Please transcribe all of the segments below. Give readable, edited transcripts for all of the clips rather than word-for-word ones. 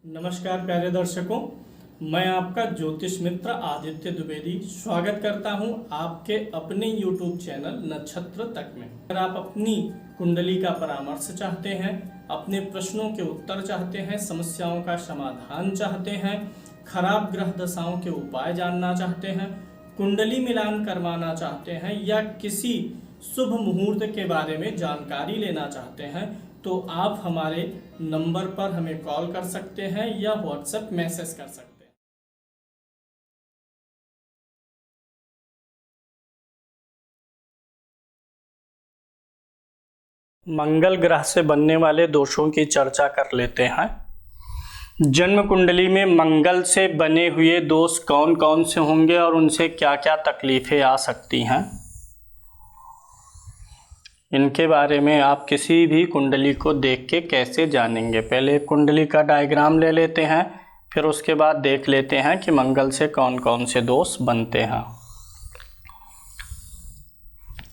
नमस्कार प्यारे दर्शकों, मैं आपका ज्योतिष मित्र आदित्य द्विवेदी स्वागत करता हूं आपके अपने YouTube चैनल नक्षत्र तक में। अगर आप अपनी कुंडली का परामर्श चाहते हैं, अपने प्रश्नों के उत्तर चाहते हैं, समस्याओं का समाधान चाहते हैं, खराब ग्रह दशाओं के उपाय जानना चाहते हैं, कुंडली मिलान करवाना चाहते हैं या किसी शुभ मुहूर्त के बारे में जानकारी लेना चाहते हैं तो आप हमारे नंबर पर हमें कॉल कर सकते हैं या व्हाट्सएप मैसेज कर सकते हैं। मंगल ग्रह से बनने वाले दोषों की चर्चा कर लेते हैं। जन्म कुंडली में मंगल से बने हुए दोष कौन कौन से होंगे और उनसे क्या क्या तकलीफें आ सकती हैं, इनके बारे में आप किसी भी कुंडली को देख के कैसे जानेंगे। पहले कुंडली का डायग्राम ले लेते हैं, फिर उसके बाद देख लेते हैं कि मंगल से कौन कौन से दोष बनते हैं।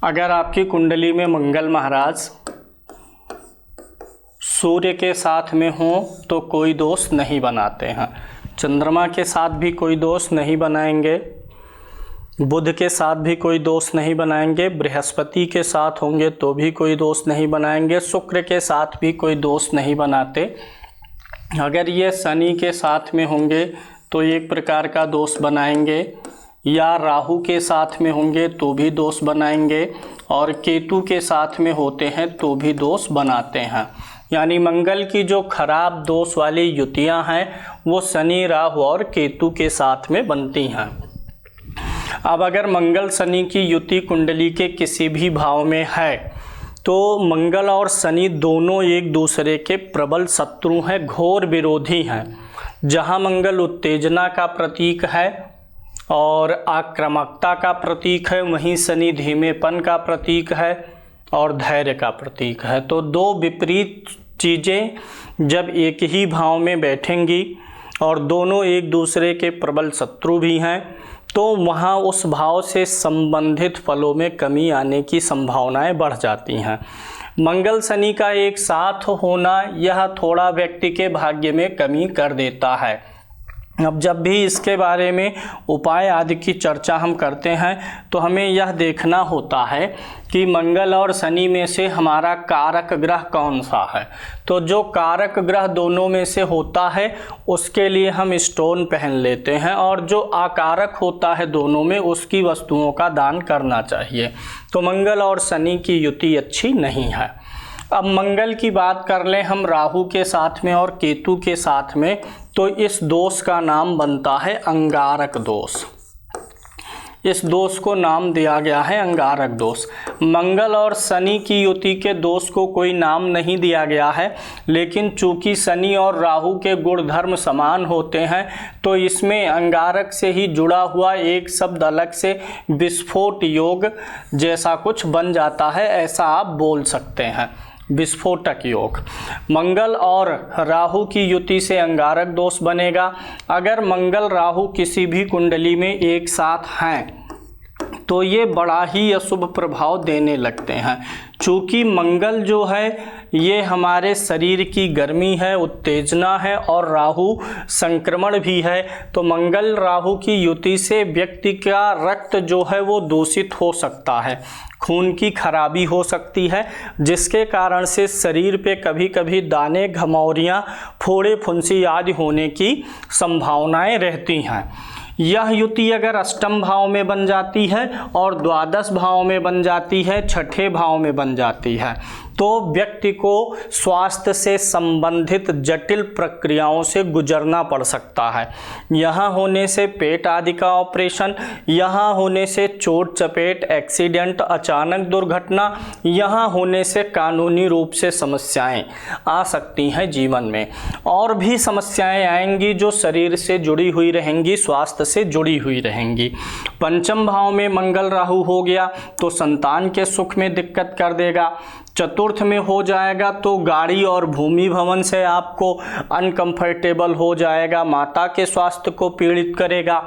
अगर आपकी कुंडली में मंगल महाराज सूर्य के साथ में हो तो कोई दोष नहीं बनाते हैं, चंद्रमा के साथ भी कोई दोष नहीं बनाएंगे, बुध के साथ भी कोई दोष नहीं बनाएंगे, बृहस्पति के साथ होंगे तो भी कोई दोष नहीं बनाएंगे, शुक्र के साथ भी कोई दोष नहीं बनाते। अगर ये शनि के साथ में होंगे तो एक प्रकार का दोष बनाएंगे, या राहु के साथ में होंगे तो भी दोष बनाएंगे, और केतु के साथ में होते हैं तो भी दोष बनाते हैं। यानी मंगल की जो खराब दोष वाली युतियां हैं वो शनि, राहु और केतु के साथ में बनती हैं। अब अगर मंगल शनि की युति कुंडली के किसी भी भाव में है तो मंगल और शनि दोनों एक दूसरे के प्रबल शत्रु हैं, घोर विरोधी हैं। जहां मंगल उत्तेजना का प्रतीक है और आक्रामकता का प्रतीक है, वहीं शनि धीमेपन का प्रतीक है और धैर्य का प्रतीक है। तो दो विपरीत चीज़ें जब एक ही भाव में बैठेंगी और दोनों एक दूसरे के प्रबल शत्रु भी हैं तो वहाँ उस भाव से संबंधित फलों में कमी आने की संभावनाएं बढ़ जाती हैं। मंगल शनि का एक साथ होना यह थोड़ा व्यक्ति के भाग्य में कमी कर देता है। अब जब भी इसके बारे में उपाय आदि की चर्चा हम करते हैं तो हमें यह देखना होता है कि मंगल और शनि में से हमारा कारक ग्रह कौन सा है। तो जो कारक ग्रह दोनों में से होता है उसके लिए हम स्टोन पहन लेते हैं, और जो आकारक होता है दोनों में उसकी वस्तुओं का दान करना चाहिए। तो मंगल और शनि की युति अच्छी नहीं है। अब मंगल की बात कर लें हम राहु के साथ में और केतु के साथ में, तो इस दोष का नाम बनता है अंगारक दोष। इस दोष को नाम दिया गया है अंगारक दोष। मंगल और शनि की युति के दोष को कोई नाम नहीं दिया गया है, लेकिन चूंकि शनि और राहु के गुण धर्म समान होते हैं तो इसमें अंगारक से ही जुड़ा हुआ एक शब्द अलग से विस्फोट योग जैसा कुछ बन जाता है, ऐसा आप बोल सकते हैं, विस्फोटक योग। मंगल और राहु की युति से अंगारक दोष बनेगा। अगर मंगल राहु किसी भी कुंडली में एक साथ हैं तो ये बड़ा ही अशुभ प्रभाव देने लगते हैं। चूँकि मंगल जो है ये हमारे शरीर की गर्मी है, उत्तेजना है, और राहु संक्रमण भी है। तो मंगल राहु की युति से व्यक्ति का रक्त जो है वो दूषित हो सकता है, खून की खराबी हो सकती है, जिसके कारण से शरीर पे कभी कभी दाने, घमौरियाँ, फोड़े फुंसी आदि होने की संभावनाएं रहती हैं। यह युति अगर अष्टम भाव में बन जाती है और द्वादश भाव में बन जाती है, छठे भाव में बन जाती है, तो व्यक्ति को स्वास्थ्य से संबंधित जटिल प्रक्रियाओं से गुजरना पड़ सकता है। यहाँ होने से पेट आदि का ऑपरेशन, यहाँ होने से चोट चपेट, एक्सीडेंट, अचानक दुर्घटना, यहाँ होने से कानूनी रूप से समस्याएं आ सकती हैं जीवन में। और भी समस्याएं आएंगी जो शरीर से जुड़ी हुई रहेंगी, स्वास्थ्य से जुड़ी हुई रहेंगी। पंचम भाव में मंगल राहु हो गया तो संतान के सुख में दिक्कत कर देगा। चतुर्थ में हो जाएगा तो गाड़ी और भूमि भवन से आपको अनकंफर्टेबल हो जाएगा, माता के स्वास्थ्य को पीड़ित करेगा।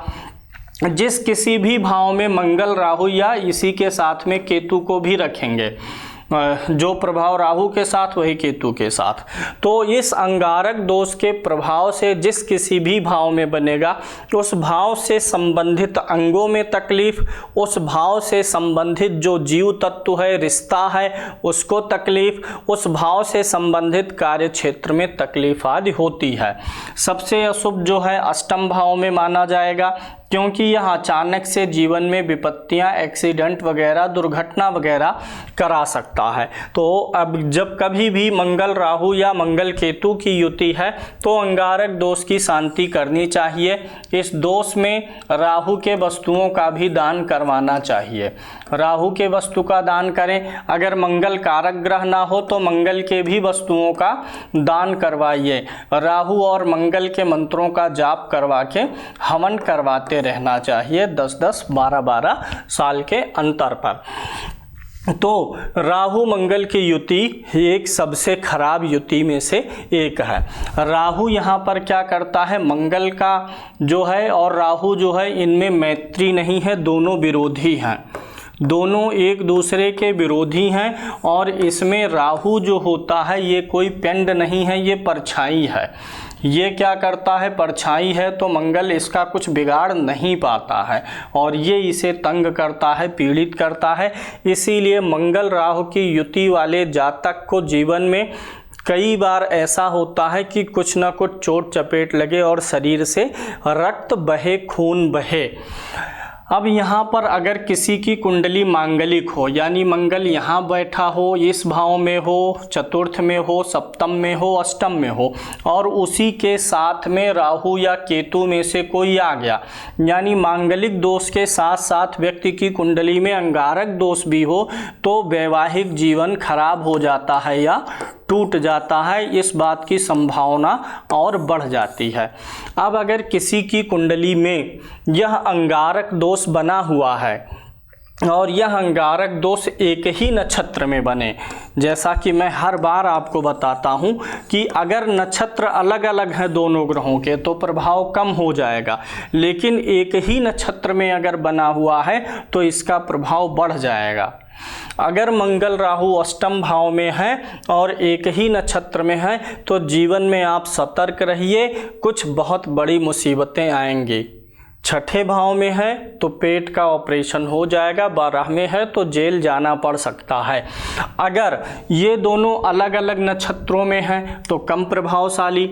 जिस किसी भी भाव में मंगल राहु या इसी के साथ में केतु को भी रखेंगे जो प्रभाव राहु के साथ वही केतु के साथ। तो इस अंगारक दोष के प्रभाव से जिस किसी भी भाव में बनेगा, उस भाव से संबंधित अंगों में तकलीफ, उस भाव से संबंधित जो जीव तत्व है, रिश्ता है, उसको तकलीफ, उस भाव से संबंधित कार्य क्षेत्र में तकलीफ आदि होती है। सबसे अशुभ जो है अष्टम भाव में माना जाएगा, क्योंकि यह अचानक से जीवन में विपत्तियां, एक्सीडेंट वगैरह, दुर्घटना वगैरह करा सकता है। तो अब जब कभी भी मंगल राहु या मंगल केतु की युति है तो अंगारक दोष की शांति करनी चाहिए। इस दोष में राहु के वस्तुओं का भी दान करवाना चाहिए। राहु के वस्तु का दान करें। अगर मंगल कारक ग्रह ना हो तो मंगल के भी वस्तुओं का दान करवाइए। राहु और मंगल के मंत्रों का जाप करवा के हवन करवाते रहना चाहिए 10-10, 12-12 साल के अंतर पर। तो राहु मंगल की युति एक सबसे खराब युति में से एक है। राहु यहाँ पर क्या करता है, मंगल का जो है और राहु जो है इनमें मैत्री नहीं है, दोनों विरोधी हैं, दोनों एक दूसरे के विरोधी हैं। और इसमें राहु जो होता है ये कोई पिंड नहीं है, ये परछाई है। ये क्या करता है, परछाई है, तो मंगल इसका कुछ बिगाड़ नहीं पाता है और ये इसे तंग करता है, पीड़ित करता है। इसीलिए मंगल राहु की युति वाले जातक को जीवन में कई बार ऐसा होता है कि कुछ ना कुछ चोट चपेट लगे और शरीर से रक्त बहे, खून बहे। अब यहाँ पर अगर किसी की कुंडली मांगलिक हो, यानी मंगल यहाँ बैठा हो, इस भाव में हो, चतुर्थ में हो, सप्तम में हो, अष्टम में हो, और उसी के साथ में राहु या केतु में से कोई आ गया, यानी मांगलिक दोष के साथ साथ व्यक्ति की कुंडली में अंगारक दोष भी हो, तो वैवाहिक जीवन खराब हो जाता है या टूट जाता है। इस बात की संभावना और बढ़ जाती है। अब अगर किसी की कुंडली में यह अंगारक दोष बना हुआ है और यह अंगारक दोष एक ही नक्षत्र में बने, जैसा कि मैं हर बार आपको बताता हूं कि अगर नक्षत्र अलग अलग हैं दोनों ग्रहों के तो प्रभाव कम हो जाएगा, लेकिन एक ही नक्षत्र में अगर बना हुआ है तो इसका प्रभाव बढ़ जाएगा। अगर मंगल राहु अष्टम भाव में है और एक ही नक्षत्र में है तो जीवन में आप सतर्क रहिए, कुछ बहुत बड़ी मुसीबतें आएंगी। छठे भाव में है तो पेट का ऑपरेशन हो जाएगा, 12 में है तो जेल जाना पड़ सकता है। अगर ये दोनों अलग अलग नक्षत्रों में हैं तो कम प्रभावशाली,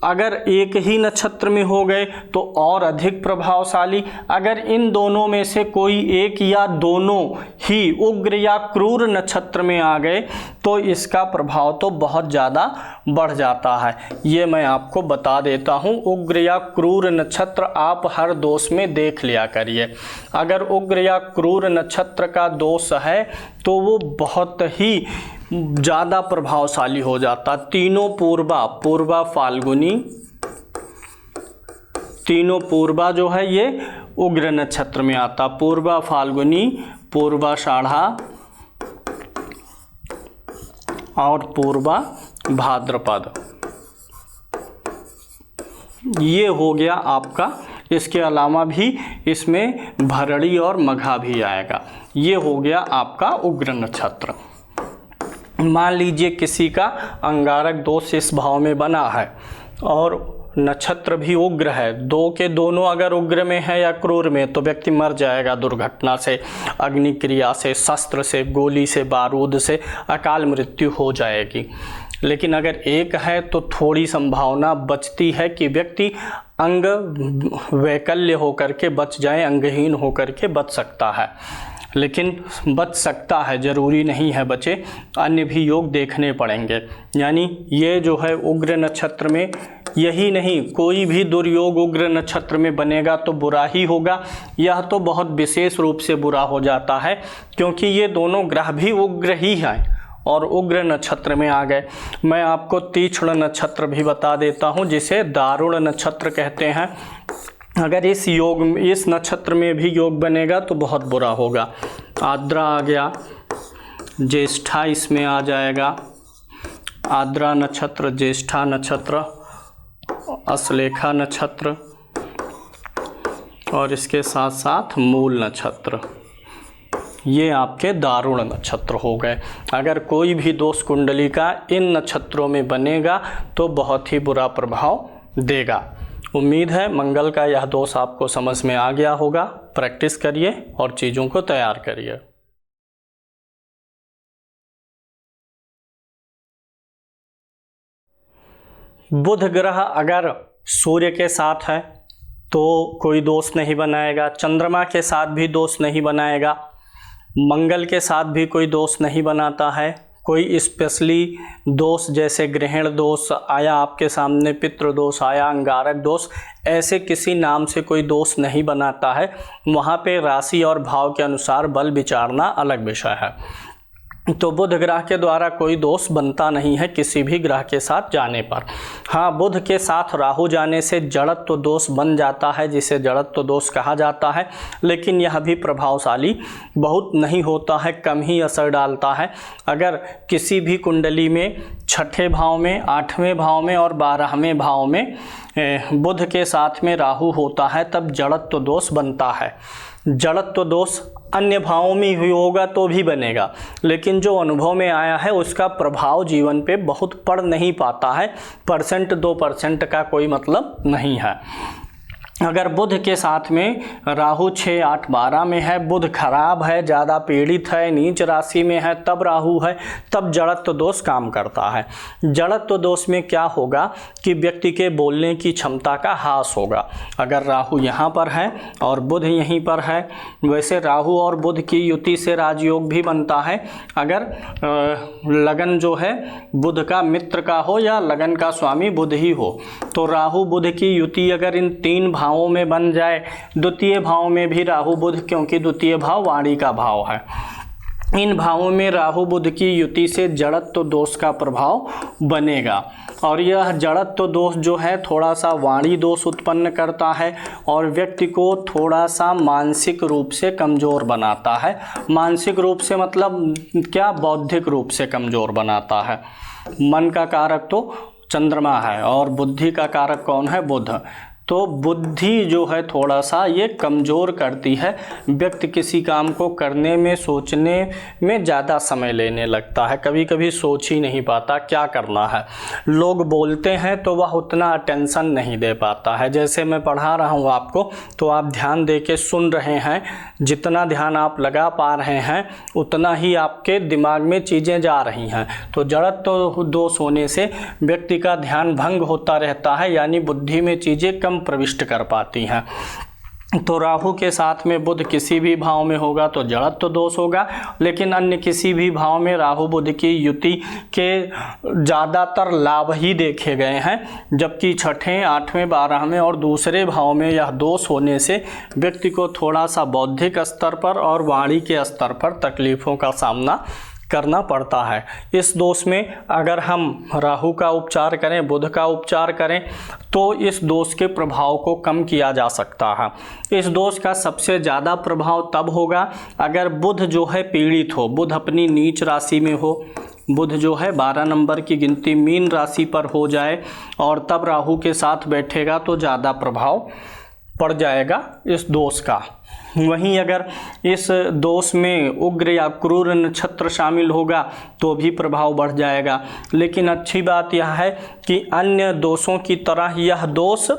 अगर एक ही नक्षत्र में हो गए तो और अधिक प्रभावशाली। अगर इन दोनों में से कोई एक या दोनों ही उग्र या क्रूर नक्षत्र में आ गए तो इसका प्रभाव तो बहुत ज़्यादा बढ़ जाता है। ये मैं आपको बता देता हूँ। उग्र या क्रूर नक्षत्र आप हर दोष में देख लिया करिए। अगर उग्र या क्रूर नक्षत्र का दोष है तो वो बहुत ही ज़्यादा प्रभावशाली हो जाता। तीनों पूर्वा फाल्गुनी, तीनों पूर्वा जो है ये उग्र नक्षत्र में आता। पूर्वा फाल्गुनी, पूर्वाषाढ़ा और पूर्वा भाद्रपद, ये हो गया आपका। इसके अलावा भी इसमें भरणी और मघा भी आएगा। ये हो गया आपका उग्र नक्षत्र। मान लीजिए किसी का अंगारक दोष इस भाव में बना है और नक्षत्र भी उग्र है, दो के दोनों अगर उग्र में है या क्रूर में तो व्यक्ति मर जाएगा दुर्घटना से, अग्नि क्रिया से, शस्त्र से, गोली से, बारूद से अकाल मृत्यु हो जाएगी। लेकिन अगर एक है तो थोड़ी संभावना बचती है कि व्यक्ति अंग वैकल्य होकर के बच जाए, अंगहीन होकर के बच सकता है, लेकिन बच सकता है, जरूरी नहीं है बचे। अन्य भी योग देखने पड़ेंगे। यानी ये जो है उग्र नक्षत्र में, यही नहीं कोई भी दुर्योग उग्र नक्षत्र में बनेगा तो बुरा ही होगा। यह तो बहुत विशेष रूप से बुरा हो जाता है क्योंकि ये दोनों ग्रह भी उग्र ही हैं और उग्र नक्षत्र में आ गए। मैं आपको तीक्ष्ण नक्षत्र भी बता देता हूँ जिसे दारुण नक्षत्र कहते हैं। अगर इस नक्षत्र में भी योग बनेगा तो बहुत बुरा होगा। आद्रा आ गया, ज्येष्ठा इसमें आ जाएगा, आद्रा नक्षत्र, ज्येष्ठा नक्षत्र, अश्लेखा नक्षत्र और इसके साथ साथ मूल नक्षत्र, ये आपके दारुण नक्षत्र हो गए। अगर कोई भी दोष कुंडली का इन नक्षत्रों में बनेगा तो बहुत ही बुरा प्रभाव देगा। उम्मीद है मंगल का यह दोष आपको समझ में आ गया होगा। प्रैक्टिस करिए और चीज़ों को तैयार करिए। बुध ग्रह अगर सूर्य के साथ है तो कोई दोष नहीं बनाएगा, चंद्रमा के साथ भी दोष नहीं बनाएगा, मंगल के साथ भी कोई दोष नहीं बनाता है। कोई स्पेशली दोष जैसे ग्रहण दोष आया आपके सामने, पितृ दोष आया, अंगारक दोष, ऐसे किसी नाम से कोई दोष नहीं बनाता है। वहाँ पे राशि और भाव के अनुसार बल विचारना अलग विषय है। तो बुध ग्रह के द्वारा कोई दोष बनता नहीं है किसी भी ग्रह के साथ जाने पर। हाँ, बुध के साथ राहु जाने से जड़त्व दोष बन जाता है, जिसे जड़त्व दोष कहा जाता है, लेकिन यह भी प्रभावशाली बहुत नहीं होता है, कम ही असर डालता है। अगर किसी भी कुंडली में छठे भाव में, आठवें भाव में और 12वें भाव में बुध के साथ में राहु होता है तब जड़त्व दोष बनता है। जड़त्व दोष अन्य भावों में ही होगा तो भी बनेगा, लेकिन जो अनुभव में आया है उसका प्रभाव जीवन पे बहुत पड़ नहीं पाता है। 1-2% का कोई मतलब नहीं है। अगर बुध के साथ में राहु 6, 8, 12 में है, बुध खराब है, ज़्यादा पीड़ित है, नीच राशि में है, तब राहु है, तब जड़त्व दोष काम करता है। जड़त्व दोष में क्या होगा कि व्यक्ति के बोलने की क्षमता का ह्रास होगा। अगर राहु यहाँ पर है और बुध यहीं पर है, वैसे राहु और बुध की युति से राजयोग भी बनता है। अगर लगन जो है बुध का मित्र का हो या लगन का स्वामी बुध ही हो, तो राहु बुध की युति अगर इन 3 भावों में बन जाए, द्वितीय भाव में भी राहु बुध, क्योंकि द्वितीय भाव वाणी का भाव है, इन भावों में राहु बुध की युति से जड़त्व दोष का प्रभाव बनेगा। और यह जड़त्व दोष जो है थोड़ा सा वाणी दोष उत्पन्न करता है और व्यक्ति को थोड़ा सा मानसिक रूप से कमज़ोर बनाता है। मानसिक रूप से मतलब क्या, बौद्धिक रूप से कमज़ोर बनाता है। मन का कारक तो चंद्रमा है और बुद्धि का कारक कौन है, बुध। तो बुद्धि जो है थोड़ा सा ये कमज़ोर करती है। व्यक्ति किसी काम को करने में, सोचने में ज़्यादा समय लेने लगता है, कभी कभी सोच ही नहीं पाता क्या करना है। लोग बोलते हैं तो वह उतना अटेंशन नहीं दे पाता है। जैसे मैं पढ़ा रहा हूँ आपको तो आप ध्यान दे के सुन रहे हैं, जितना ध्यान आप लगा पा रहे हैं उतना ही आपके दिमाग में चीज़ें जा रही हैं। तो जड़त्व दोष होने से व्यक्ति का ध्यान भंग होता रहता है, यानी बुद्धि में चीज़ें कम प्रविष्ट कर पाती हैं। तो राहु के साथ में बुध किसी भी भाव में होगा तो जड़त्व दोष होगा, लेकिन अन्य किसी भी भाव में राहु बुध की युति के ज़्यादातर लाभ ही देखे गए हैं, जबकि छठे, 8वें, 12वें और दूसरे भाव में यह दोष होने से व्यक्ति को थोड़ा सा बौद्धिक स्तर पर और वाणी के स्तर पर तकलीफ़ों का सामना करना पड़ता है। इस दोष में अगर हम राहु का उपचार करें, बुध का उपचार करें तो इस दोष के प्रभाव को कम किया जा सकता है। इस दोष का सबसे ज़्यादा प्रभाव तब होगा अगर बुध जो है पीड़ित हो, बुध अपनी नीच राशि में हो, बुध जो है 12 नंबर की गिनती मीन राशि पर हो जाए और तब राहु के साथ बैठेगा तो ज़्यादा प्रभाव पड़ जाएगा इस दोष का। वहीं अगर इस दोष में उग्र या क्रूर नक्षत्र शामिल होगा तो भी प्रभाव बढ़ जाएगा। लेकिन अच्छी बात यह है कि अन्य दोषों की तरह यह दोष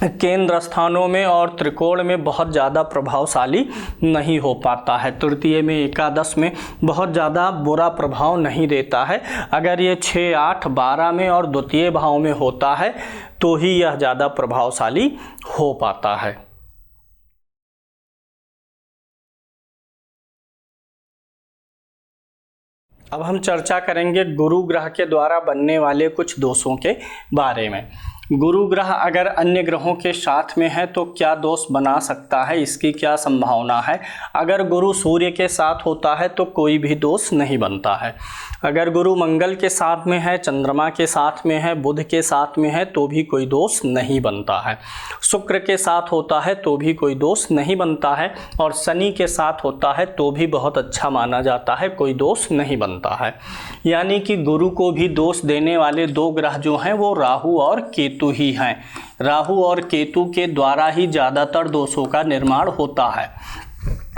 केंद्र स्थानों में और त्रिकोण में बहुत ज़्यादा प्रभावशाली नहीं हो पाता है। तृतीय में, एकादश में बहुत ज़्यादा बुरा प्रभाव नहीं देता है। अगर ये 6, 8, 12 में और द्वितीय भाव में होता है तो ही यह ज़्यादा प्रभावशाली हो पाता है। अब हम चर्चा करेंगे गुरु ग्रह के द्वारा बनने वाले कुछ दोषों के बारे में। गुरु ग्रह अगर अन्य ग्रहों के साथ में है तो क्या दोष बना सकता है, इसकी क्या संभावना है। अगर गुरु सूर्य के साथ होता है तो कोई भी दोष नहीं बनता है। अगर गुरु मंगल के साथ में है, चंद्रमा के साथ में है, बुध के साथ में है तो भी कोई दोष नहीं बनता है। शुक्र के साथ होता है तो भी कोई दोष नहीं बनता है और शनि के साथ होता है तो भी बहुत अच्छा माना जाता है, कोई दोष नहीं बनता है। यानी कि गुरु को भी दोष देने वाले 2 ग्रह जो हैं वो राहु और केतु ही हैं। राहु और केतु के द्वारा ही ज़्यादातर दोषों का निर्माण होता है।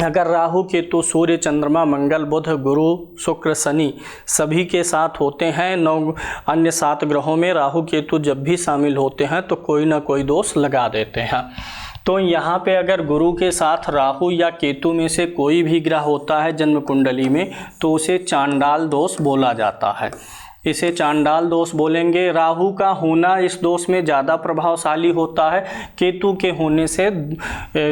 अगर राहु केतु सूर्य चंद्रमा मंगल बुध गुरु शुक्र शनि सभी के साथ होते हैं, 9 अन्य 7 ग्रहों में राहु केतु जब भी शामिल होते हैं तो कोई ना कोई दोष लगा देते हैं। तो यहाँ पे अगर गुरु के साथ राहु या केतु में से कोई भी ग्रह होता है जन्म कुंडली में तो उसे चांडाल दोष बोला जाता है। इसे चांडाल दोष बोलेंगे। राहु का होना इस दोष में ज़्यादा प्रभावशाली होता है, केतु के होने से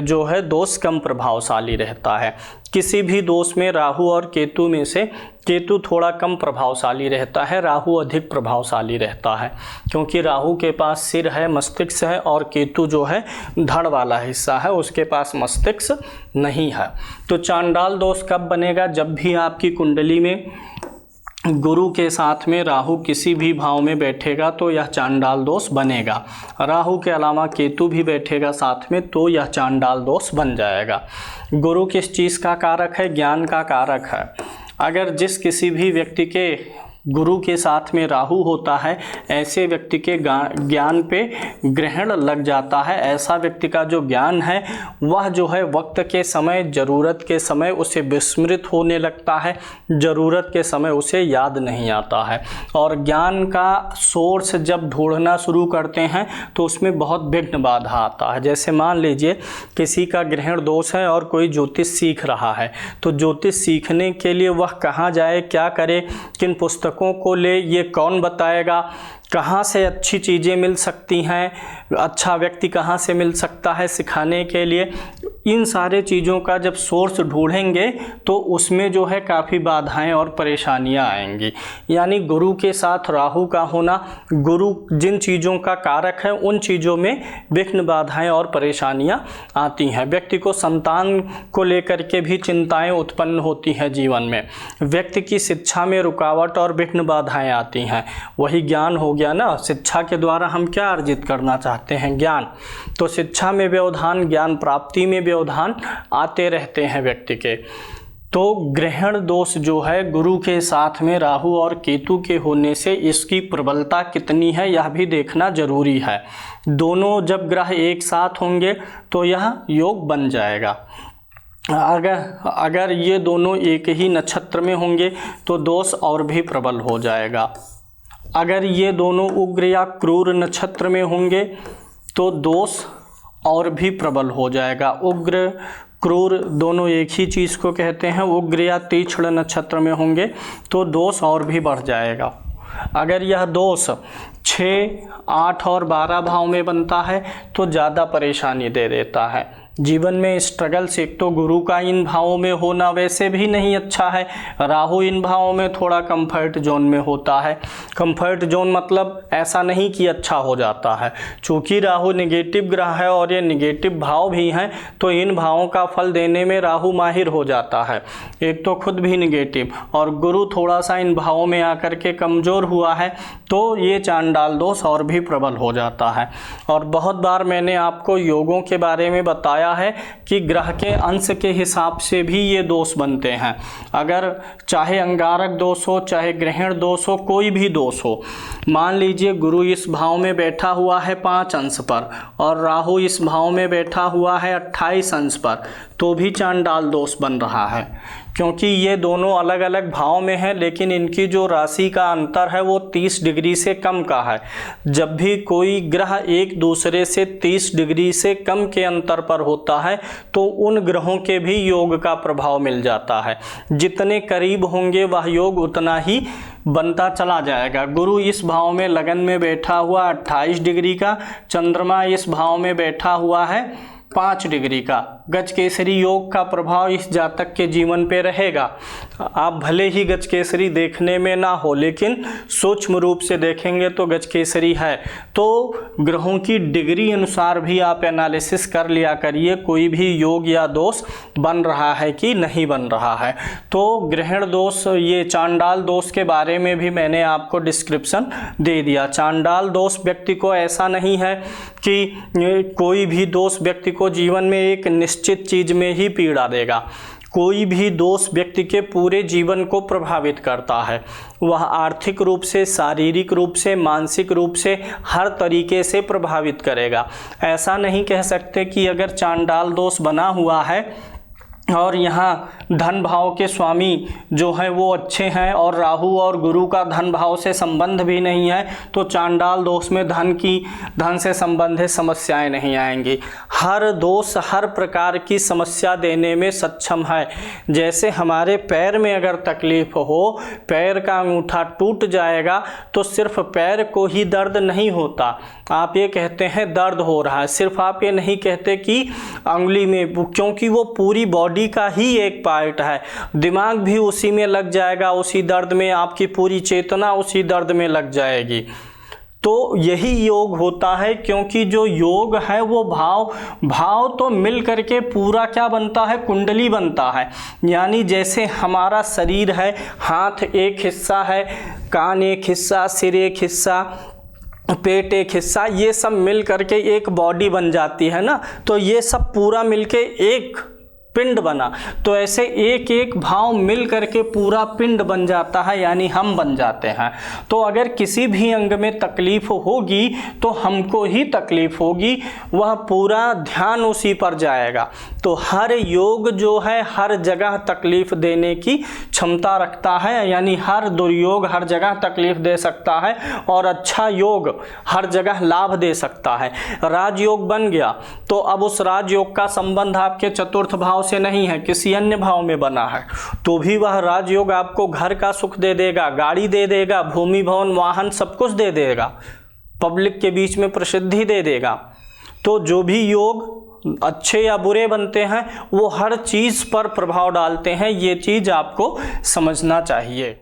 जो है दोष कम प्रभावशाली रहता है। किसी भी दोष में राहु और केतु में से केतु थोड़ा कम प्रभावशाली रहता है, राहु अधिक प्रभावशाली रहता है, क्योंकि राहु के पास सिर है, मस्तिष्क है, और केतु जो है धड़ वाला हिस्सा है, उसके पास मस्तिष्क नहीं है। तो चांडाल दोष कब बनेगा? जब भी आपकी कुंडली में गुरु के साथ में राहु किसी भी भाव में बैठेगा तो यह चांडाल दोष बनेगा। राहु के अलावा केतु भी बैठेगा साथ में तो यह चांडाल दोष बन जाएगा। गुरु किस चीज़ का कारक है? ज्ञान का कारक है। अगर जिस किसी भी व्यक्ति के गुरु के साथ में राहु होता है, ऐसे व्यक्ति के ज्ञान पे ग्रहण लग जाता है। ऐसा व्यक्ति का जो ज्ञान है वह जो है वक्त के समय, ज़रूरत के समय उसे विस्मृत होने लगता है, ज़रूरत के समय उसे याद नहीं आता है। और ज्ञान का सोर्स जब ढूंढना शुरू करते हैं तो उसमें बहुत विघ्न बाधा आता है। जैसे मान लीजिए किसी का ग्रहण दोष है और कोई ज्योतिष सीख रहा है, तो ज्योतिष सीखने के लिए वह कहाँ जाए, क्या करे, किन पुस्तकों को ले, ये कौन बताएगा? कहाँ से अच्छी चीज़ें मिल सकती हैं, अच्छा व्यक्ति कहाँ से मिल सकता है सिखाने के लिए? इन सारे चीज़ों का जब सोर्स ढूंढेंगे तो उसमें जो है काफ़ी बाधाएं और परेशानियां आएंगी। यानी गुरु के साथ राहु का होना, गुरु जिन चीज़ों का कारक है उन चीज़ों में विघ्न बाधाएं और परेशानियां आती हैं। व्यक्ति को संतान को लेकर के भी चिंताएं उत्पन्न होती हैं जीवन में। व्यक्ति की शिक्षा में रुकावट और विघ्न बाधाएं आती हैं। वही ज्ञान हो गया ना, शिक्षा के द्वारा हम क्या अर्जित करना चाहते हैं? ज्ञान। तो शिक्षा में व्यवधान, ज्ञान प्राप्ति में व्यवधान आते रहते हैं व्यक्ति के। तो ग्रहण दोष जो है गुरु के साथ में राहु और केतु के होने से इसकी प्रबलता कितनी है यह भी देखना जरूरी है। दोनों जब ग्रह एक साथ होंगे तो यह योग बन जाएगा। अगर ये दोनों एक ही नक्षत्र में होंगे तो दोष और भी प्रबल हो जाएगा। अगर ये दोनों उग्र या क्रूर नक्षत्र में होंगे तो दोष और भी प्रबल हो जाएगा। उग्र क्रूर दोनों एक ही चीज़ को कहते हैं। उग्र या तीक्ष्ण नक्षत्र में होंगे तो दोष और भी बढ़ जाएगा। अगर यह दोष 6, 8 और 12 भाव में बनता है तो ज़्यादा परेशानी दे देता है। जीवन में स्ट्रगल्स, एक तो गुरु का इन भावों में होना वैसे भी नहीं अच्छा है। राहु इन भावों में थोड़ा कंफर्ट जोन में होता है। कंफर्ट जोन मतलब ऐसा नहीं कि अच्छा हो जाता है। चूँकि राहु नेगेटिव ग्रह है और ये नेगेटिव भाव भी हैं तो इन भावों का फल देने में राहु माहिर हो जाता है। एक तो खुद भी नेगेटिव और गुरु थोड़ा सा इन भावों में आकर के कमज़ोर हुआ है तो ये चांडाल दोष और भी प्रबल हो जाता है। और बहुत बार मैंने आपको योगों के बारे में बताया है कि ग्रह के अंश के हिसाब से भी ये दोष बनते हैं। अगर चाहे अंगारक दोष हो, चाहे ग्रहण दोष हो, कोई भी दोष हो, मान लीजिए गुरु इस भाव में बैठा हुआ है 5 अंश पर और राहु इस भाव में बैठा हुआ है 28 अंश पर, तो भी चांडाल दोष बन रहा है। क्योंकि ये दोनों अलग अलग भाव में हैं लेकिन इनकी जो राशि का अंतर है वो 30 डिग्री से कम का है। जब भी कोई ग्रह एक दूसरे से 30 डिग्री से कम के अंतर पर होता है तो उन ग्रहों के भी योग का प्रभाव मिल जाता है। जितने करीब होंगे वह योग उतना ही बनता चला जाएगा। गुरु इस भाव में लगन में बैठा हुआ 28 डिग्री का, चंद्रमा इस भाव में बैठा हुआ है 5 डिग्री का। गजकेसरी योग का प्रभाव इस जातक के जीवन पे रहेगा। आप भले ही गजकेसरी देखने में ना हो लेकिन सूक्ष्म रूप से देखेंगे तो गजकेसरी है। तो ग्रहों की डिग्री अनुसार भी आप एनालिसिस कर लिया करिए कोई भी योग या दोष बन रहा है कि नहीं बन रहा है। तो ग्रहण दोष, ये चांडाल दोष के बारे में भी मैंने आपको डिस्क्रिप्शन दे दिया। चांडाल दोष व्यक्ति को ऐसा नहीं है कि कोई भी दोष व्यक्ति को जीवन में एक निश्चित चीज में ही पीड़ा देगा। कोई भी दोष व्यक्ति के पूरे जीवन को प्रभावित करता है। वह आर्थिक रूप से, शारीरिक रूप से, मानसिक रूप से हर तरीके से प्रभावित करेगा। ऐसा नहीं कह सकते कि अगर चांडाल दोष बना हुआ है और यहाँ धन भाव के स्वामी जो हैं वो अच्छे हैं और राहु और गुरु का धन भाव से संबंध भी नहीं है, तो चांडाल दोष में धन से संबंधित समस्याएं नहीं आएंगी। हर दोष हर प्रकार की समस्या देने में सक्षम है। जैसे हमारे पैर में अगर तकलीफ हो, पैर का अंगूठा टूट जाएगा तो सिर्फ पैर को ही दर्द नहीं होता, आप ये कहते हैं दर्द हो रहा है, सिर्फ आप ये नहीं कहते कि अंगुली में, क्योंकि वो पूरी बॉडी का ही एक पार्ट है। दिमाग भी उसी में लग जाएगा, उसी दर्द में, आपकी पूरी चेतना उसी दर्द में लग जाएगी। तो यही योग होता है, क्योंकि जो योग है वो भाव तो मिल करके पूरा क्या बनता है, कुंडली बनता है। यानी जैसे हमारा शरीर है, हाथ एक हिस्सा है, कान एक हिस्सा, सिर एक हिस्सा, पेट एक हिस्सा, ये सब मिल करके एक बॉडी बन जाती है ना, तो ये सब पूरा मिलके एक पिंड बना। तो ऐसे एक एक भाव मिल करके पूरा पिंड बन जाता है, यानी हम बन जाते हैं। तो अगर किसी भी अंग में तकलीफ होगी तो हमको ही तकलीफ होगी, वह पूरा ध्यान उसी पर जाएगा। तो हर योग जो है हर जगह तकलीफ देने की क्षमता रखता है, यानी हर दुर्योग हर जगह तकलीफ दे सकता है और अच्छा योग हर जगह लाभ दे सकता है। राजयोग बन गया तो अब उस राजयोग का संबंध आपके चतुर्थ भाव से नहीं है, किसी अन्य भाव में बना है, तो भी वह राजयोग आपको घर का सुख दे देगा, गाड़ी दे देगा, भूमि भवन वाहन सब कुछ दे देगा, पब्लिक के बीच में प्रसिद्धि दे देगा। तो जो भी योग अच्छे या बुरे बनते हैं वो हर चीज पर प्रभाव डालते हैं, ये चीज आपको समझना चाहिए।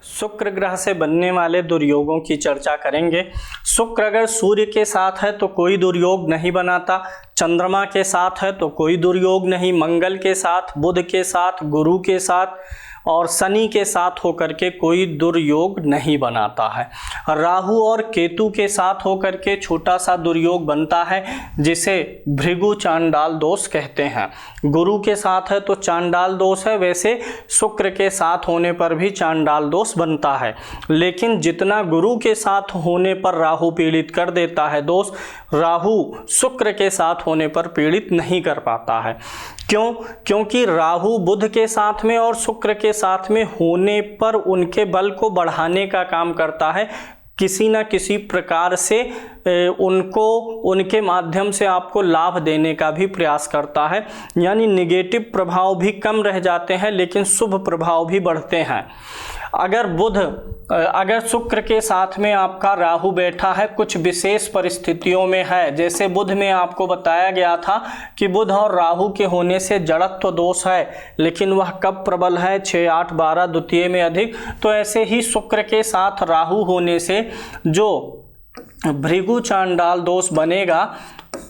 शुक्र ग्रह से बनने वाले दुर्योगों की चर्चा करेंगे। शुक्र अगर सूर्य के साथ है तो कोई दुर्योग नहीं बनाता, चंद्रमा के साथ है तो कोई दुर्योग नहीं, मंगल के साथ, बुध के साथ, गुरु के साथ और शनि के साथ होकर के कोई दुर्योग नहीं बनाता है। राहु और केतु के साथ होकर के छोटा सा दुर्योग बनता है जिसे भृगु चांडाल दोष कहते हैं। गुरु के साथ है तो चांडाल दोष है, वैसे शुक्र के साथ होने पर भी चांडाल दोष बनता है, लेकिन जितना गुरु के साथ होने पर राहु पीड़ित कर देता है दोष, राहु शुक्र के साथ होने पर पीड़ित नहीं कर पाता है। क्यों? क्योंकि राहु बुध के साथ में और शुक्र के साथ में होने पर उनके बल को बढ़ाने का काम करता है, किसी न किसी प्रकार से उनको उनके माध्यम से आपको लाभ देने का भी प्रयास करता है। यानी नेगेटिव प्रभाव भी कम रह जाते हैं लेकिन शुभ प्रभाव भी बढ़ते हैं। अगर शुक्र के साथ में आपका राहु बैठा है कुछ विशेष परिस्थितियों में है, जैसे बुध में आपको बताया गया था कि बुध और राहु के होने से जड़त्व दोष है, लेकिन वह कब प्रबल है, 6, 8, 12 द्वितीय में अधिक। तो ऐसे ही शुक्र के साथ राहु होने से जो भृगु चांडाल दोष बनेगा,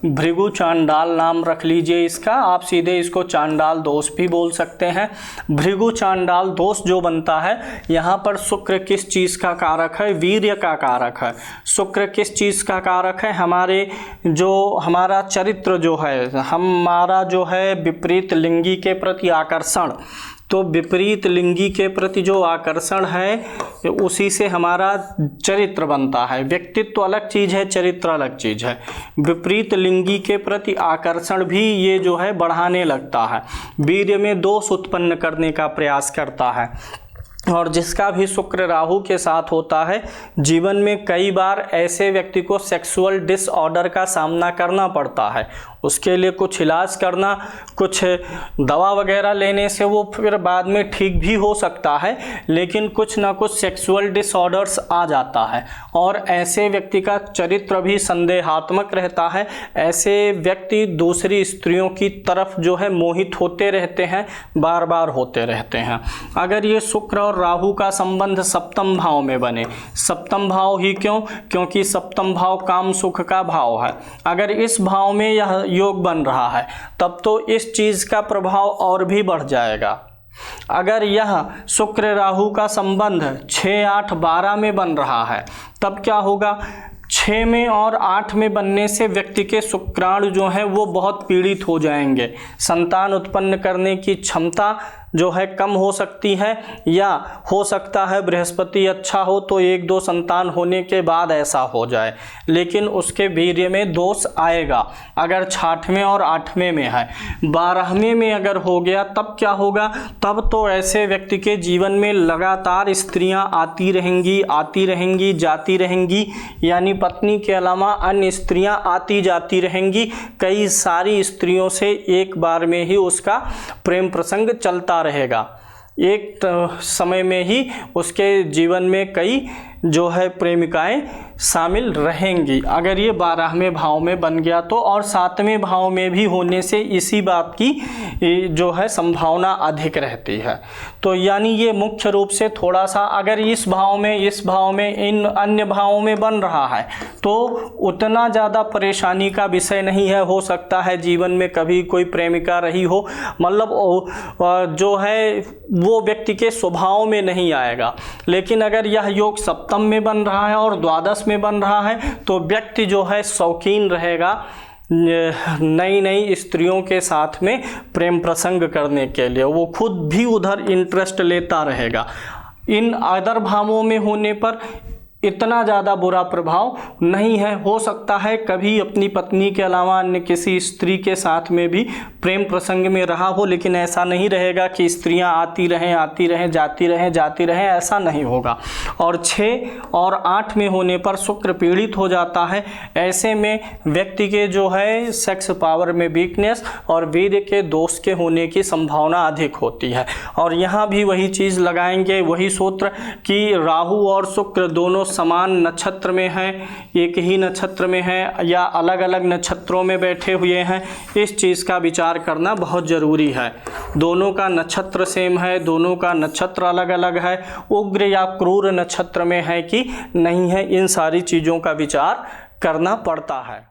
भृगु चांडाल नाम रख लीजिए इसका, आप सीधे इसको चांडाल दोष भी बोल सकते हैं। भृगु चांडाल दोष जो बनता है, यहाँ पर शुक्र किस चीज़ का कारक है, वीर्य का कारक है। शुक्र किस चीज़ का कारक है, हमारा चरित्र जो है, हमारा जो है विपरीत लिंगी के प्रति आकर्षण। तो विपरीत लिंगी के प्रति जो आकर्षण है उसी से हमारा चरित्र बनता है। व्यक्तित्व अलग चीज़ है, चरित्र अलग चीज़ है। विपरीत लिंगी के प्रति आकर्षण भी ये जो है बढ़ाने लगता है, वीर्य में दोष उत्पन्न करने का प्रयास करता है। और जिसका भी शुक्र राहु के साथ होता है, जीवन में कई बार ऐसे व्यक्ति को सेक्सुअल डिसऑर्डर का सामना करना पड़ता है। उसके लिए कुछ इलाज करना, कुछ दवा वगैरह लेने से वो फिर बाद में ठीक भी हो सकता है, लेकिन कुछ ना कुछ सेक्सुअल डिसऑर्डर्स आ जाता है और ऐसे व्यक्ति का चरित्र भी संदेहात्मक रहता है। ऐसे व्यक्ति दूसरी स्त्रियों की तरफ जो है मोहित होते रहते हैं, बार बार होते रहते हैं। अगर ये शुक्र और राहु का संबंध सप्तम भाव में बने, सप्तम भाव ही क्यों? क्योंकि सप्तम भाव काम सुख का भाव है। अगर इस भाव में यह योग बन रहा है तब तो इस चीज का प्रभाव और भी बढ़ जाएगा। अगर यह शुक्र राहु का संबंध 6, 8, 12 में बन रहा है तब क्या होगा? 6, 6 में और 8 में बनने से व्यक्ति के शुक्राणु जो हैं वो बहुत पीड़ित हो जाएंगे, संतान उत्पन्न करने की क्षमता जो है कम हो सकती है, या हो सकता है बृहस्पति अच्छा हो तो 1-2 संतान होने के बाद ऐसा हो जाए, लेकिन उसके वीर्य में दोष आएगा अगर 6वें और 8वें में है। 12वें में अगर हो गया तब क्या होगा, तब तो ऐसे व्यक्ति के जीवन में लगातार स्त्रियां आती रहेंगी जाती रहेंगी, यानी पत्नी के अलावा अन्य स्त्रियां आती जाती रहेंगी। कई सारी स्त्रियों से एक बार में ही उसका प्रेम प्रसंग चलता रहेगा, एक समय में ही उसके जीवन में कई जो है प्रेमिकाएं शामिल रहेंगी अगर ये 12वें भाव में बन गया तो। और 7वें भाव में भी होने से इसी बात की जो है संभावना अधिक रहती है। तो यानी ये मुख्य रूप से थोड़ा सा अगर इस भाव में इन अन्य भावों में बन रहा है तो उतना ज़्यादा परेशानी का विषय नहीं है। हो सकता है जीवन में कभी कोई प्रेमिका रही हो, मतलब जो है वो व्यक्ति के स्वभाव में नहीं आएगा। लेकिन अगर यह योग सप्तम में बन रहा है और द्वादश में बन रहा है तो व्यक्ति जो है शौकीन रहेगा नई नई स्त्रियों के साथ में प्रेम प्रसंग करने के लिए, वो खुद भी उधर इंटरेस्ट लेता रहेगा। इन अदर भावों में होने पर इतना ज़्यादा बुरा प्रभाव नहीं है। हो सकता है कभी अपनी पत्नी के अलावा अन्य किसी स्त्री के साथ में भी प्रेम प्रसंग में रहा हो, लेकिन ऐसा नहीं रहेगा कि स्त्रियां आती रहें जाती रहें, ऐसा नहीं होगा। और 6 और 8 में होने पर शुक्र पीड़ित हो जाता है। ऐसे में व्यक्ति के जो है सेक्स पावर में वीकनेस और वीर्य के दोष के होने की संभावना अधिक होती है। और यहाँ भी वही चीज़ लगाएंगे, वही सूत्र कि राहु और शुक्र दोनों समान नक्षत्र में हैं, एक ही नक्षत्र में हैं या अलग अलग नक्षत्रों में बैठे हुए हैं, इस चीज़ का विचार करना बहुत ज़रूरी है। दोनों का नक्षत्र सेम है, दोनों का नक्षत्र अलग अलग है, उग्र या क्रूर नक्षत्र में है कि नहीं है, इन सारी चीज़ों का विचार करना पड़ता है।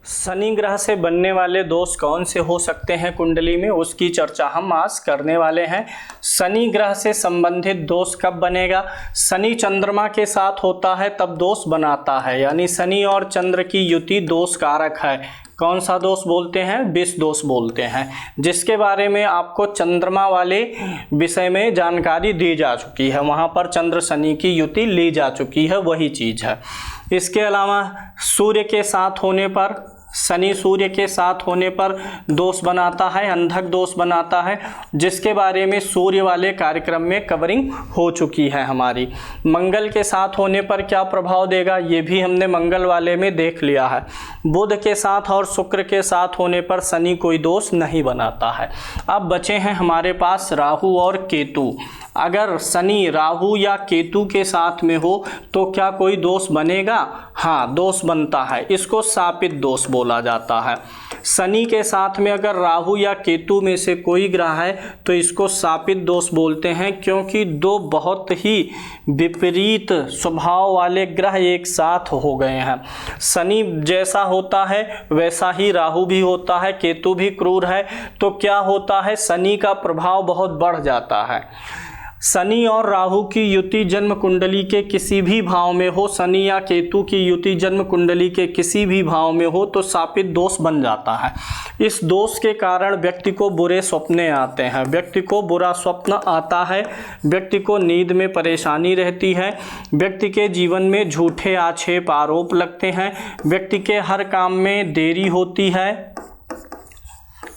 शनि ग्रह से बनने वाले दोष कौन से हो सकते हैं कुंडली में, उसकी चर्चा हम आज करने वाले हैं। शनि ग्रह से संबंधित दोष कब बनेगा? शनि चंद्रमा के साथ होता है तब दोष बनाता है, यानी शनि और चंद्र की युति दोष कारक है। कौन सा दोष बोलते हैं? विष दोष बोलते हैं, जिसके बारे में आपको चंद्रमा वाले विषय में जानकारी दी जा चुकी है। वहाँ पर चंद्र शनि की युति ली जा चुकी है, वही चीज़ है। इसके अलावा सूर्य के साथ होने पर, शनि सूर्य के साथ होने पर दोष बनाता है, अंधक दोष बनाता है, जिसके बारे में सूर्य वाले कार्यक्रम में कवरिंग हो चुकी है हमारी। मंगल के साथ होने पर क्या प्रभाव देगा, ये भी हमने मंगल वाले में देख लिया है। बुध के साथ और शुक्र के साथ होने पर शनि कोई दोष नहीं बनाता है। अब बचे हैं हमारे पास राहु और केतु। अगर शनि राहु या केतु के साथ में हो तो क्या कोई दोष बनेगा? हाँ, दोष बनता है। इसको शापित दोष बोला जाता है। शनि के साथ में अगर राहु या केतु में से कोई ग्रह है तो इसको शापित दोष बोलते हैं, क्योंकि दो बहुत ही विपरीत स्वभाव वाले ग्रह एक साथ हो गए हैं। शनि जैसा होता है वैसा ही राहु भी होता है, केतु भी क्रूर है, तो क्या होता है, शनि का प्रभाव बहुत बढ़ जाता है। शनि और राहु की युति जन्म कुंडली के किसी भी भाव में हो, शनि या केतु की युति जन्म कुंडली के किसी भी भाव में हो तो शापित दोष बन जाता है। इस दोष के कारण व्यक्ति को बुरे सपने आते हैं, व्यक्ति को बुरा स्वप्न आता है, व्यक्ति को नींद में परेशानी रहती है, व्यक्ति के जीवन में झूठे आक्षेप आरोप लगते हैं, व्यक्ति के हर काम में देरी होती है,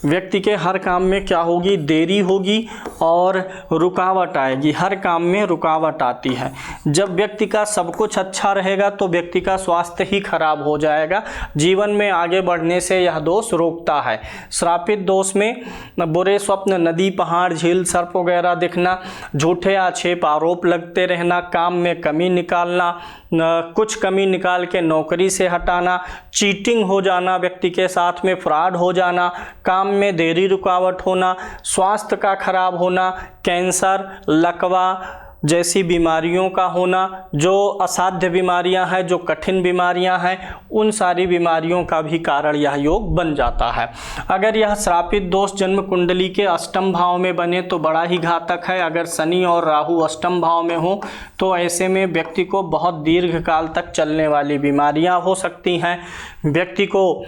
व्यक्ति के हर काम में क्या होगी, देरी होगी और रुकावट आएगी, हर काम में रुकावट आती है। जब व्यक्ति का सब कुछ अच्छा रहेगा तो व्यक्ति का स्वास्थ्य ही खराब हो जाएगा, जीवन में आगे बढ़ने से यह दोष रोकता है। श्रापित दोष में बुरे स्वप्न, नदी पहाड़ झील सर्प वगैरह दिखना, झूठे आक्षेप आरोप लगते रहना, काम में कमी निकालना, कुछ कमी निकाल के नौकरी से हटाना, चीटिंग हो जाना, व्यक्ति के साथ में फ्रॉड हो जाना, काम में देरी रुकावट होना, स्वास्थ्य का खराब होना, कैंसर, लकवा, जैसी बीमारियों का होना, जो असाध्य बीमारियां हैं, जो कठिन बीमारियां हैं, उन सारी बीमारियों का भी कारण यह योग बन जाता है। अगर यह श्रापित दोष जन्म कुंडली के अष्टम भाव में बने तो बड़ा ही घातक है। अगर शनि और राहु अष्टम भाव में हो तो ऐसे में व्यक्ति को बहुत दीर्घ काल तक चलने वाली बीमारियां हो सकती हैं। व्यक्ति को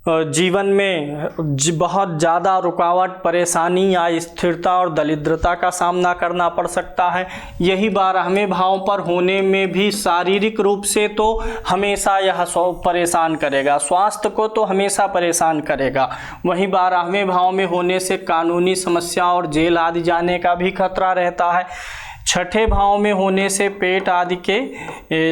जीवन में बहुत ज़्यादा रुकावट, परेशानी या स्थिरता और दरिद्रता का सामना करना पड़ सकता है। यही 12वें भाव पर होने में भी शारीरिक रूप से तो हमेशा यह परेशान करेगा, स्वास्थ्य को तो हमेशा परेशान करेगा। वहीं 12वें भाव में होने से कानूनी समस्या और जेल आदि जाने का भी खतरा रहता है। छठे भाव में होने से पेट आदि के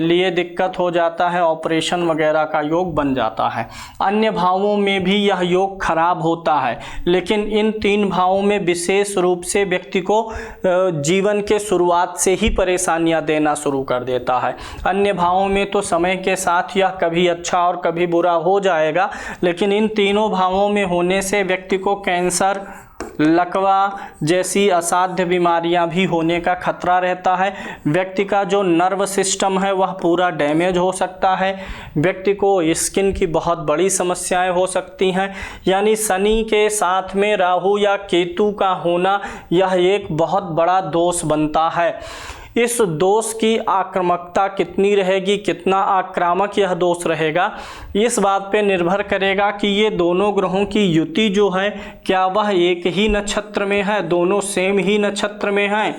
लिए दिक्कत हो जाता है, ऑपरेशन वगैरह का योग बन जाता है। अन्य भावों में भी यह योग खराब होता है, लेकिन इन 3 भावों में विशेष रूप से व्यक्ति को जीवन के शुरुआत से ही परेशानियां देना शुरू कर देता है। अन्य भावों में तो समय के साथ यह कभी अच्छा और कभी बुरा हो जाएगा, लेकिन इन तीनों भावों में होने से व्यक्ति को कैंसर, लकवा जैसी असाध्य बीमारियां भी होने का खतरा रहता है। व्यक्ति का जो नर्व सिस्टम है वह पूरा डैमेज हो सकता है। व्यक्ति को स्किन की बहुत बड़ी समस्याएं हो सकती हैं। यानी शनि के साथ में राहु या केतु का होना यह एक बहुत बड़ा दोष बनता है। इस दोष की आक्रामकता कितनी रहेगी, कितना आक्रामक यह दोष रहेगा, इस बात पे निर्भर करेगा कि ये दोनों ग्रहों की युति जो है क्या वह एक ही नक्षत्र में है, दोनों सेम ही नक्षत्र में हैं।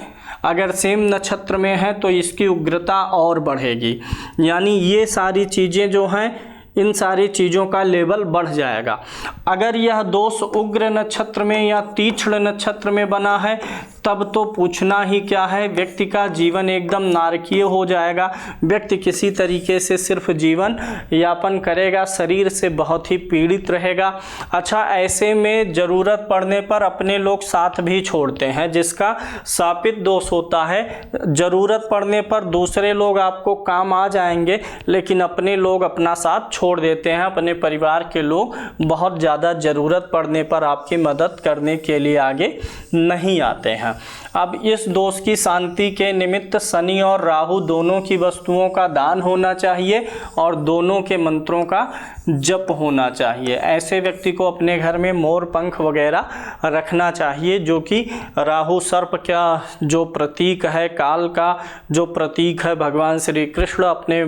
अगर सेम नक्षत्र में है तो इसकी उग्रता और बढ़ेगी। यानी ये सारी चीज़ें जो हैं, इन सारी चीज़ों का लेवल बढ़ जाएगा। अगर यह दोष उग्र नक्षत्र में या तीक्ष्ण नक्षत्र में बना है तब तो पूछना ही क्या है, व्यक्ति का जीवन एकदम नारकीय हो जाएगा। व्यक्ति किसी तरीके से सिर्फ जीवन यापन करेगा, शरीर से बहुत ही पीड़ित रहेगा। अच्छा, ऐसे में ज़रूरत पड़ने पर अपने लोग साथ भी छोड़ते हैं, जिसका शापित दोष होता है। ज़रूरत पड़ने पर दूसरे लोग आपको काम आ जाएंगे, लेकिन अपने लोग अपना साथ छोड़ देते हैं। अपने परिवार के लोग बहुत ज़्यादा ज़रूरत पड़ने पर आपकी मदद करने के लिए आगे नहीं आते हैं। अब इस दोष की शांति के निमित्त शनि और राहु दोनों की वस्तुओं का दान होना चाहिए और दोनों के मंत्रों का जप होना चाहिए। ऐसे व्यक्ति को अपने घर में मोर पंख वगैरह रखना चाहिए, जो कि राहु सर्प का जो प्रतीक है, काल का जो प्रतीक है, भगवान श्री कृष्ण अपने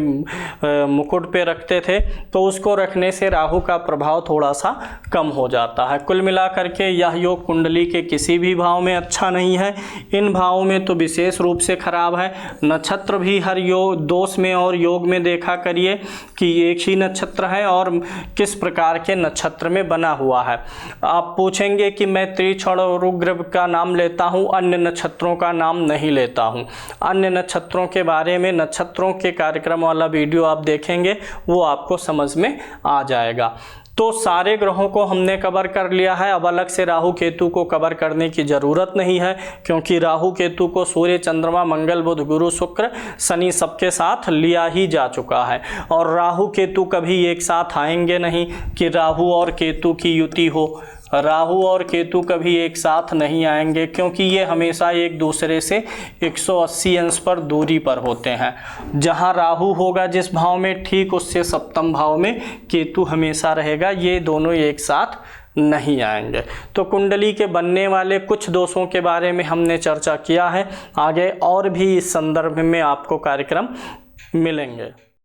मुकुट पे रखते थे, तो उसको रखने से राहु का प्रभाव थोड़ा सा कम हो जाता है। कुल मिलाकर के यह योग कुंडली के किसी भी भाव में अच्छा नहीं है। इन भावों में तो विशेष रूप से खराब है। नक्षत्र भी हर योग दोष में और योग में देखा करिए कि एक ही नक्षत्र है और किस प्रकार के नक्षत्र में बना हुआ है। आप पूछेंगे कि मैं तीक्ष्ण और उग्र का नाम लेता हूं, अन्य नक्षत्रों का नाम नहीं लेता हूं। अन्य नक्षत्रों के बारे में नक्षत्रों के कार्यक्रम वाला वीडियो आप देखेंगे, वो आपको समझ में आ जाएगा। तो सारे ग्रहों को हमने कवर कर लिया है। अब अलग से राहु केतु को कवर करने की ज़रूरत नहीं है, क्योंकि राहु केतु को सूर्य, चंद्रमा, मंगल, बुध, गुरु, शुक्र, शनि सबके साथ लिया ही जा चुका है। और राहु केतु कभी एक साथ आएंगे नहीं कि राहु और केतु की युति हो। राहु और केतु कभी एक साथ नहीं आएंगे, क्योंकि ये हमेशा एक दूसरे से 180 अंश पर दूरी पर होते हैं। जहां राहु होगा जिस भाव में, ठीक उससे सप्तम भाव में केतु हमेशा रहेगा। ये दोनों एक साथ नहीं आएंगे। तो कुंडली के बनने वाले कुछ दोषों के बारे में हमने चर्चा किया है। आगे और भी इस संदर्भ में आपको कार्यक्रम मिलेंगे।